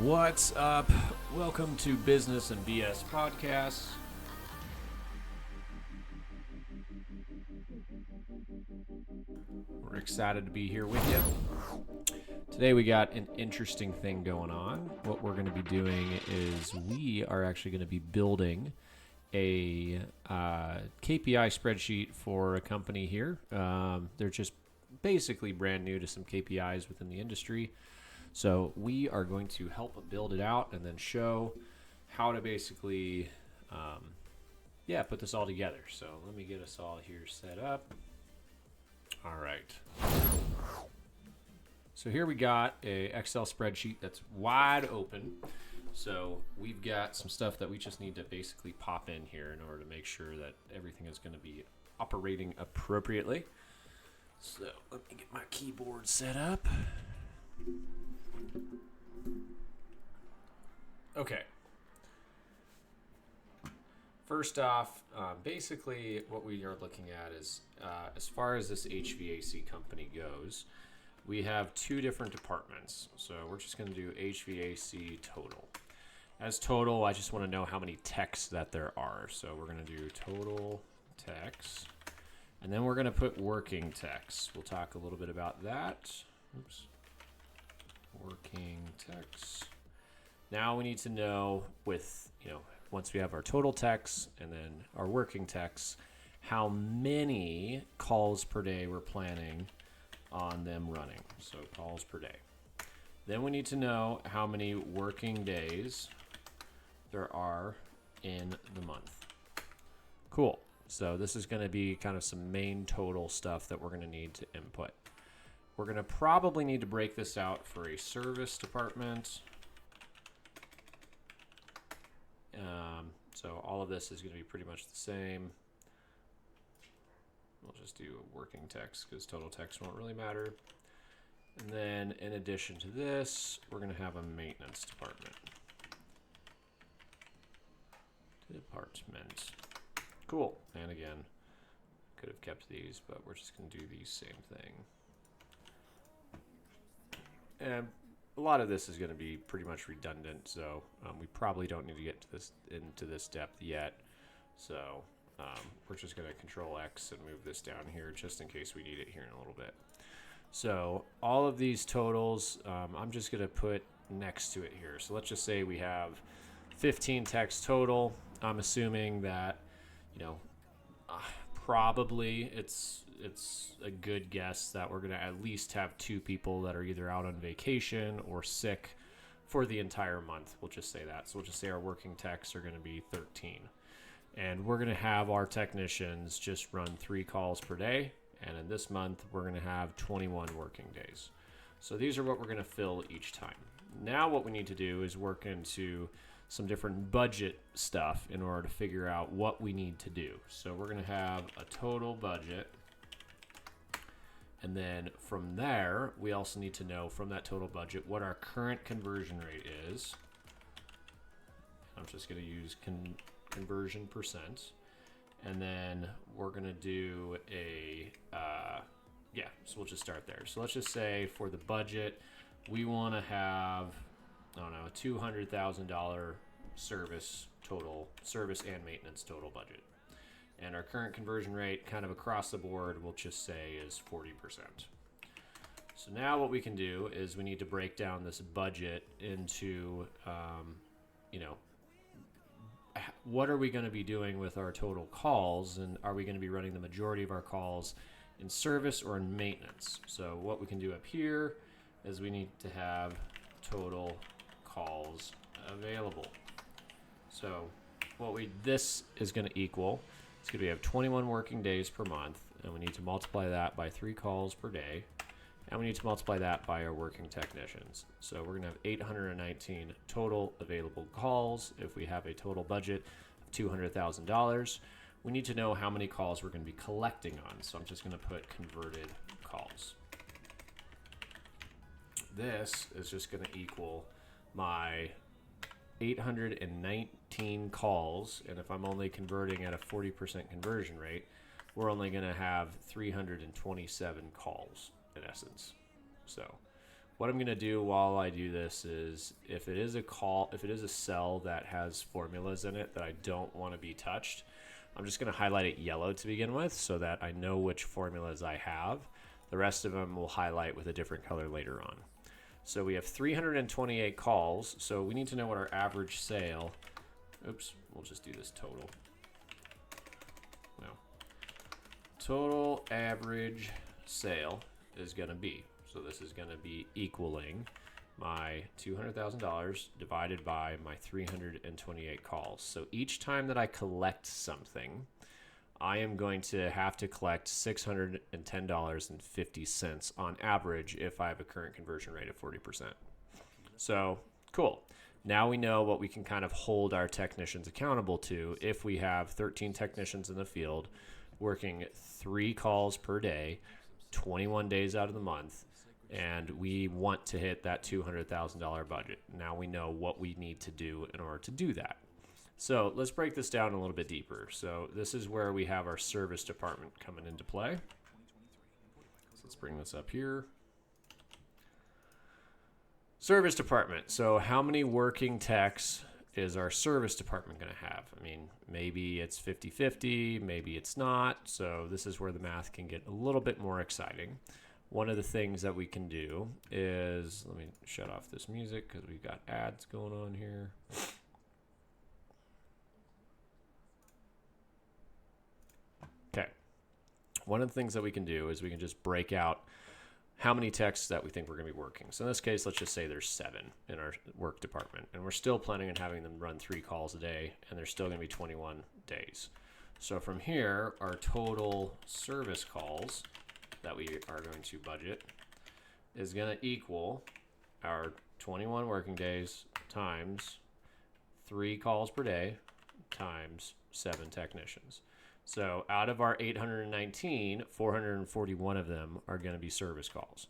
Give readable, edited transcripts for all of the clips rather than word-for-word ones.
What's up? Welcome to Business and BS Podcasts. We're excited to be here with you. Today we got an interesting thing going on. What we're going to be doing is we are actually going to be building a KPI spreadsheet for a company here. They're just basically brand new to some KPIs within the industry. So we are going to help build it out and then show how to basically, put this all together. So let me get us all here set up. All right. So here we got a Excel spreadsheet that's wide open. So we've got some stuff that we just need to basically pop in here in order to make sure that everything is going to be operating appropriately. So let me get my keyboard set up. Okay. First off, basically what we are looking at is, as far as this HVAC company goes, we have two different departments. So we're just going to do HVAC total. As total, I just want to know how many techs that there are. So we're going to do total techs. And then we're going to put working techs. We'll talk a little bit about that. Oops. Working techs. Now we need to know once we have our total techs and then our working techs, how many calls per day we're planning on them running. So calls per day. Then we need to know how many working days there are in the month. Cool. So this is going to be kind of some main total stuff that we're going to need to input. We're going to probably need to break this out for a service department. So all of this is going to be pretty much the same. We'll just do working techs because total techs won't really matter. And then in addition to this, we're going to have a maintenance department. Cool. And again, could have kept these, but we're just going to do the same thing. And a lot of this is going to be pretty much redundant, so we probably don't need to get into this depth yet. So we're just going to Control X and move this down here just in case we need it here in a little bit. So all of these totals, I'm just going to put next to it here. So let's just say we have 15 techs total. I'm assuming that, probably it's a good guess that we're going to at least have two people that are either out on vacation or sick for the entire month. We'll just say that. So we'll just say our working techs are going to be 13. And we're going to have our technicians just run 3 calls per day. And in this month, we're going to have 21 working days. So these are what we're going to fill each time. Now what we need to do is work into some different budget stuff in order to figure out what we need to do. So we're going to have a total budget. And then from there, we also need to know from that total budget what our current conversion rate is. I'm just going to use conversion percent. And then we're going to do so we'll just start there. So let's just say for the budget, we want to have, a $200,000 service and maintenance total budget. And our current conversion rate kind of across the board, we'll just say is 40%. So now what we can do is we need to break down this budget into, what are we going to be doing with our total calls, and are we going to be running the majority of our calls in service or in maintenance? So what we can do up here is we need to have total calls available. So this is going to equal, it's going to have 21 working days per month, and we need to multiply that by 3 calls per day, and we need to multiply that by our working technicians. So we're going to have 819 total available calls. If we have a total budget of $200,000, we need to know how many calls we're going to be collecting on. So I'm just going to put converted calls. This is just going to equal my 819 calls, and if I'm only converting at a 40% conversion rate, we're only going to have 327 calls in essence. So what I'm going to do while I do this is if it is a cell that has formulas in it that I don't want to be touched, I'm just going to highlight it yellow to begin with so that I know which formulas I have. The rest of them will highlight with a different color later on. So we have 328 calls, so we need to know what our average sale, oops, we'll just do this total. No. Total average sale is going to be. So this is going to be equaling my $200,000 divided by my 328 calls. So each time that I collect something, I am going to have to collect $610.50 on average if I have a current conversion rate of 40%. So cool. Now we know what we can kind of hold our technicians accountable to if we have 13 technicians in the field working 3 calls per day, 21 days out of the month, and we want to hit that $200,000 budget. Now we know what we need to do in order to do that. So let's break this down a little bit deeper. So this is where we have our service department coming into play. So let's bring this up here. Service department. So how many working techs is our service department going to have? I mean, maybe it's 50-50, maybe it's not. So this is where the math can get a little bit more exciting. One of the things that we can do is, let me shut off this music because we've got ads going on here. Okay. One of the things that we can do is we can just break out how many techs that we think we're going to be working. So in this case, let's just say there's 7 in our work department, and we're still planning on having them run 3 calls a day, and there's still going to be 21 days. So from here, our total service calls that we are going to budget is going to equal our 21 working days times 3 calls per day times 7 technicians. So out of our 819, 441 of them are going to be service calls.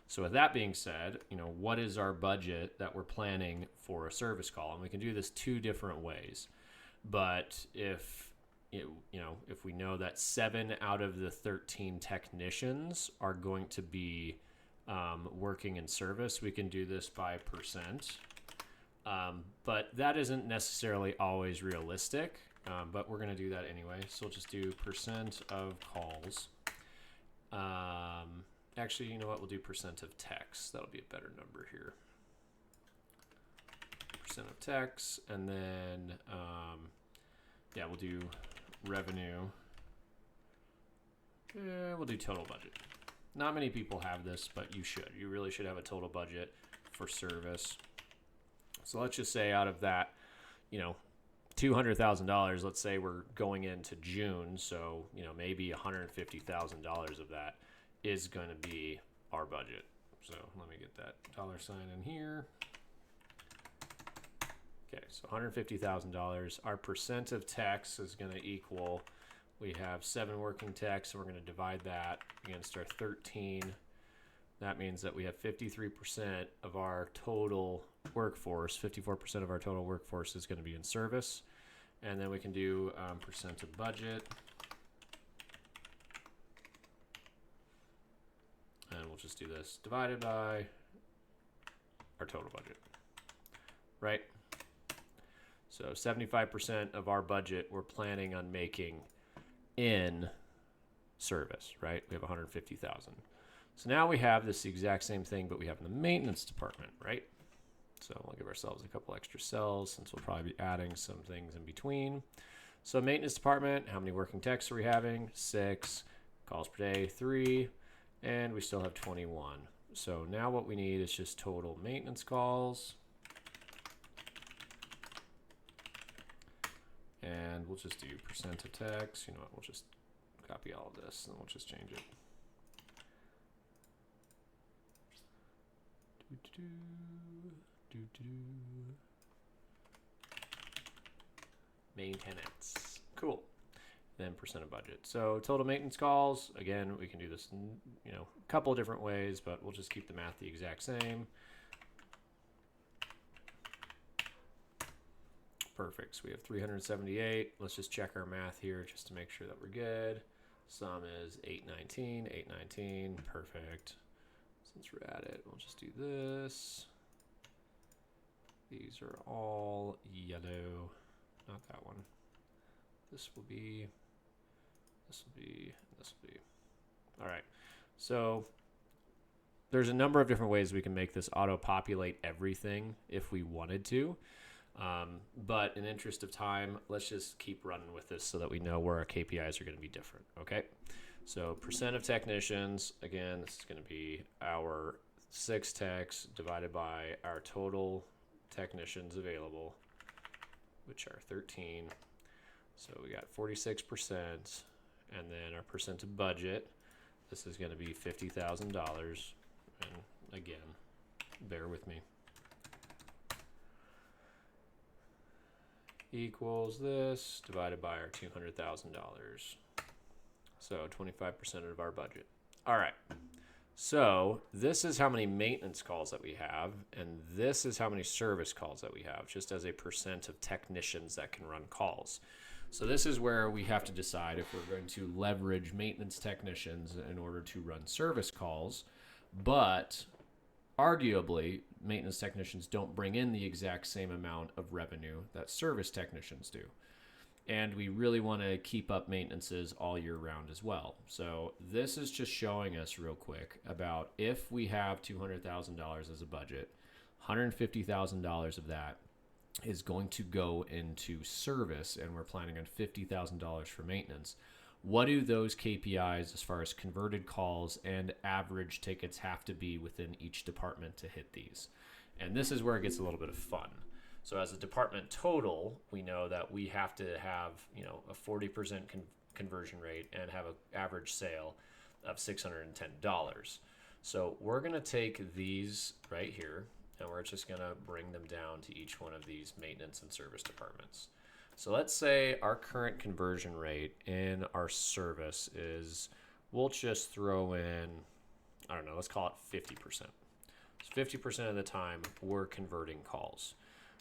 So with that being said, what is our budget that we're planning for a service call? And we can do this 2 different ways. But if we know that 7 out of the 13 technicians are going to be working in service, we can do this by percent. But that isn't necessarily always realistic. But we're going to do that anyway. So we'll just do percent of calls. Actually, you know what? We'll do percent of techs. That'll be a better number here. Percent of techs. And then, we'll do revenue. We'll do total budget. Not many people have this, but you should. You really should have a total budget for service. So let's just say out of that, $200,000, let's say we're going into June, so maybe $150,000 of that is going to be our budget. So let me get that $sign in here. Okay, so $150,000. Our percent of techs is going to equal, we have 7 working techs, so we're going to divide that against our 13. That means that we have 53% of our total workforce, 54% of our total workforce is going to be in service. And then we can do percent of budget. And we'll just do this divided by our total budget, right? So 75% of our budget we're planning on making in service, right? We have 150,000. So now we have this exact same thing, but we have in the maintenance department, right? So we'll give ourselves a couple extra cells since we'll probably be adding some things in between. So maintenance department, how many working techs are we having? 6. Calls per day, 3. And we still have 21. So now what we need is just total maintenance calls. And we'll just do percent of techs. You know what, we'll just copy all of this and we'll just change it. Maintenance. Cool. Then percent of budget. So total maintenance calls, again, we can do this in a couple of different ways, but we'll just keep the math the exact same. Perfect. So we have 378. Let's just check our math here just to make sure that we're good. Sum is 819, 819. Perfect. So since we're at it, we'll just do this. These are all yellow, not that one. This will be, this will be, this will be. All right, so there's a number of different ways we can make this auto-populate everything if we wanted to. But in interest of time, let's just keep running with this so that we know where our KPIs are going to be different, okay? So percent of technicians, again, this is going to be our 6 techs divided by our total technicians available, which are 13. So we got 46%, and then our percent of budget, this is going to be $50,000. And again, bear with me. Equals this divided by our $200,000. So 25% of our budget. All right. So this is how many maintenance calls that we have, and this is how many service calls that we have, just as a percent of technicians that can run calls. So this is where we have to decide if we're going to leverage maintenance technicians in order to run service calls, but arguably, maintenance technicians don't bring in the exact same amount of revenue that service technicians do. And we really want to keep up maintenances all year round as well. So this is just showing us real quick about if we have $200,000 as a budget, $150,000 of that is going to go into service, and we're planning on $50,000 for maintenance. What do those KPIs as far as converted calls and average tickets have to be within each department to hit these? And this is where it gets a little bit of fun. So as a department total, we know that we have to have, a 40% conversion rate and have an average sale of $610. So we're going to take these right here, and we're just going to bring them down to each one of these maintenance and service departments. So let's say our current conversion rate in our service is, we'll just throw in, I don't know, let's call it 50%. So 50% of the time we're converting calls.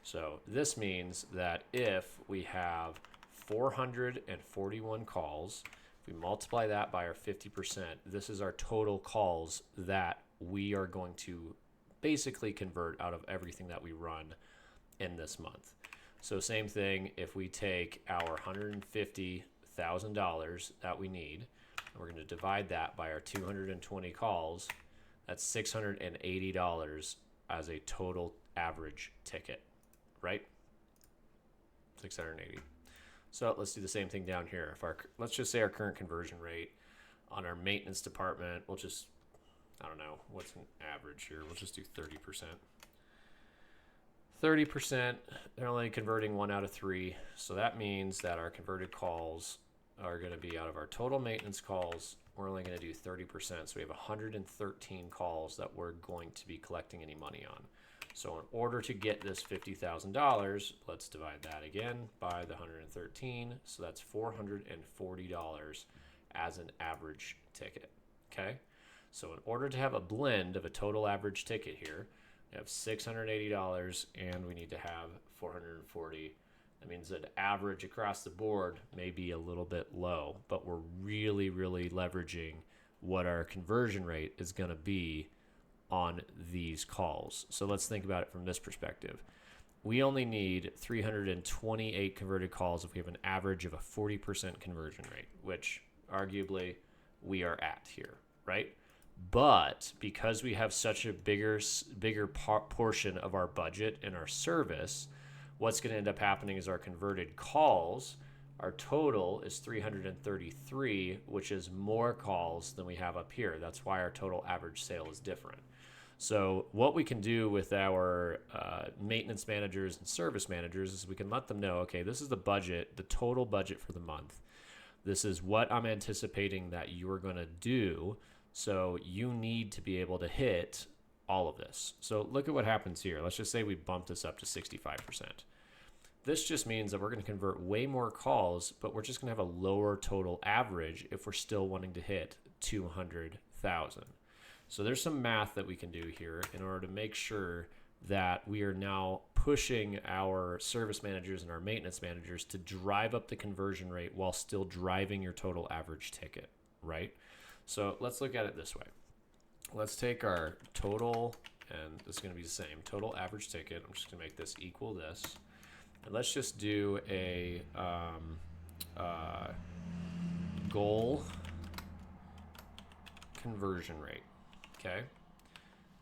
So this means that if we have 441 calls, if we multiply that by our 50%, this is our total calls that we are going to basically convert out of everything that we run in this month. So same thing, if we take our $150,000 that we need, and we're going to divide that by our 220 calls, that's $680 as a total average ticket, right? 680. So let's do the same thing down here. Let's just say our current conversion rate on our maintenance department, we'll just, I don't know, what's an average here? We'll just do 30%. 30%, they're only converting 1 out of 3. So that means that our converted calls are going to be, out of our total maintenance calls, we're only going to do 30%. So we have 113 calls that we're going to be collecting any money on. So in order to get this $50,000, let's divide that again by the 113. So that's $440 as an average ticket. Okay. So in order to have a blend of a total average ticket here, we have $680 and we need to have 440. That means that average across the board may be a little bit low, but we're really, really leveraging what our conversion rate is going to be on these calls. So let's think about it from this perspective. We only need 328 converted calls if we have an average of a 40% conversion rate, which arguably we are at here, right? But because we have such a bigger portion of our budget in our service, what's going to end up happening is our converted calls, our total is 333, which is more calls than we have up here. That's why our total average sale is different. So what we can do with our maintenance managers and service managers is we can let them know, okay, this is the budget, the total budget for the month. This is what I'm anticipating that you are going to do. So you need to be able to hit all of this. So look at what happens here. Let's just say we bump this up to 65%. This just means that we're going to convert way more calls, but we're just going to have a lower total average if we're still wanting to hit 200,000. So there's some math that we can do here in order to make sure that we are now pushing our service managers and our maintenance managers to drive up the conversion rate while still driving your total average ticket, right? So let's look at it this way. let's take our total, and this is going to be the same, total average ticket. I'm just going to make this equal this. And let's just do a goal conversion rate, okay?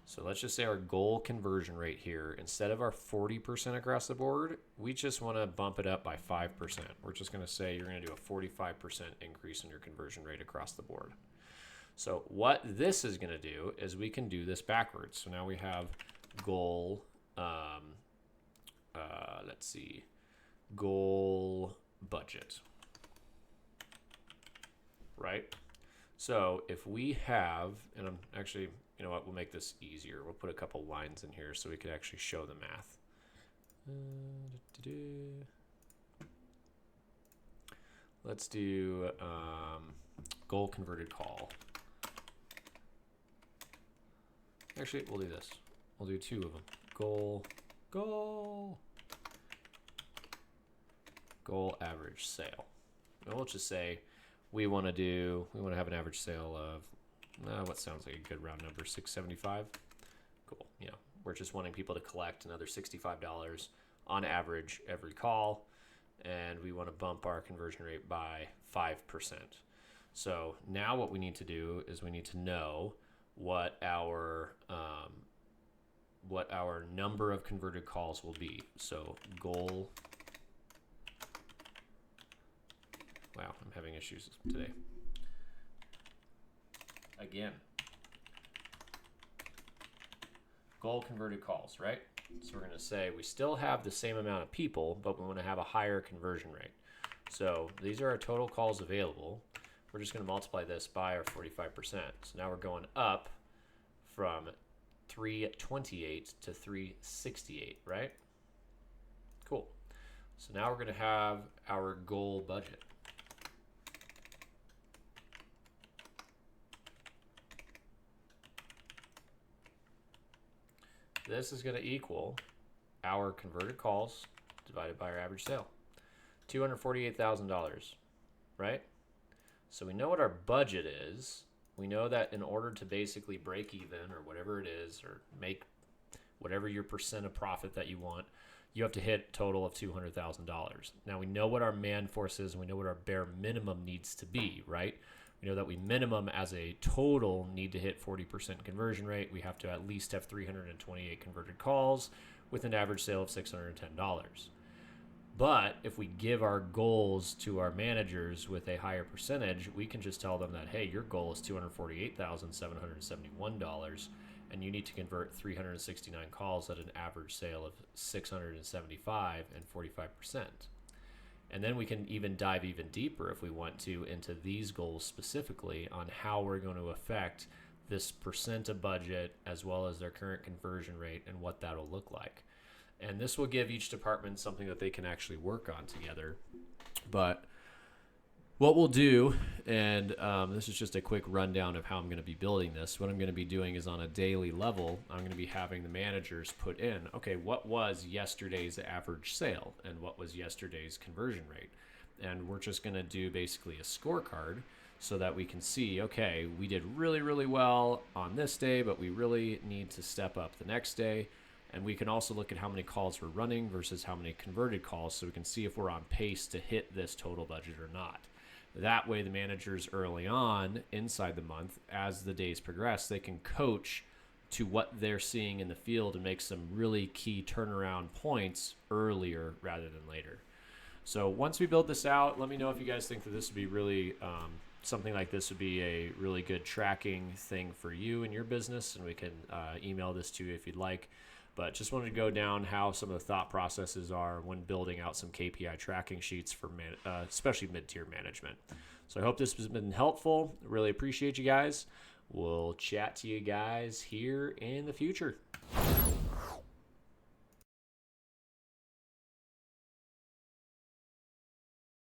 So let's just say our goal conversion rate here, instead of our 40% across the board, we just want to bump it up by 5%. We're just going to say you're going to do a 45% increase in your conversion rate across the board. So what this is going to do is we can do this backwards. So now we have goal, let's see, goal budget, right? So if we have, and I'm actually, you know what, we'll make this easier. We'll put a couple lines in here so we can actually show the math. Let's do goal converted call. Actually, we'll do this. We'll do two of them. Goal average sale. And we'll just say we want to have an average sale of, what sounds like a good round number, $675. Cool. You know, we're just wanting people to collect another $65 on average every call, and we want to bump our conversion rate by 5%. So now what we need to do is we need to know what our number of converted calls will be. So goal. Wow, I'm having issues today. Again, goal converted calls, right? So we're going to say we still have the same amount of people, but we want to have a higher conversion rate. So these are our total calls available. We're just going to multiply this by our 45%. So now we're going up from 328 to 368, right? Cool. So now we're going to have our goal budget. This is going to equal our converted calls divided by our average sale. $248,000, right? So we know what our budget is. We know that in order to basically break even or whatever it is, or make whatever your percent of profit that you want, you have to hit a total of $200,000. Now we know what our man force is, and we know what our bare minimum needs to be, right? We know that we minimum as a total need to hit 40% conversion rate. We have to at least have 328 converted calls with an average sale of $610. But if we give our goals to our managers with a higher percentage, we can just tell them that, hey, your goal is $248,771, and you need to convert 369 calls at an average sale of $675 and 45%. And then we can even dive even deeper if we want to into these goals specifically on how we're going to affect this percent of budget as well as their current conversion rate and what that'll look like. And this will give each department something that they can actually work on together. But what we'll do, and this is just a quick rundown of how I'm going to be building this. What I'm going to be doing is on a daily level, I'm going to be having the managers put in, okay, what was yesterday's average sale and what was yesterday's conversion rate? And we're just going to do basically a scorecard so that we can see, okay, we did really, really well on this day, but we really need to step up the next day. And we can also look at how many calls we're running versus how many converted calls so we can see if we're on pace to hit this total budget or not. That way, the managers early on inside the month, as the days progress, they can coach to what they're seeing in the field and make some really key turnaround points earlier rather than later. So once we build this out, let me know if you guys think that this would be really, something like this would be a really good tracking thing for you and your business, and we can email this to you if you'd like. But just wanted to go down how some of the thought processes are when building out some KPI tracking sheets for especially mid-tier management. So I hope this has been helpful. Really appreciate you guys. We'll chat to you guys here in the future.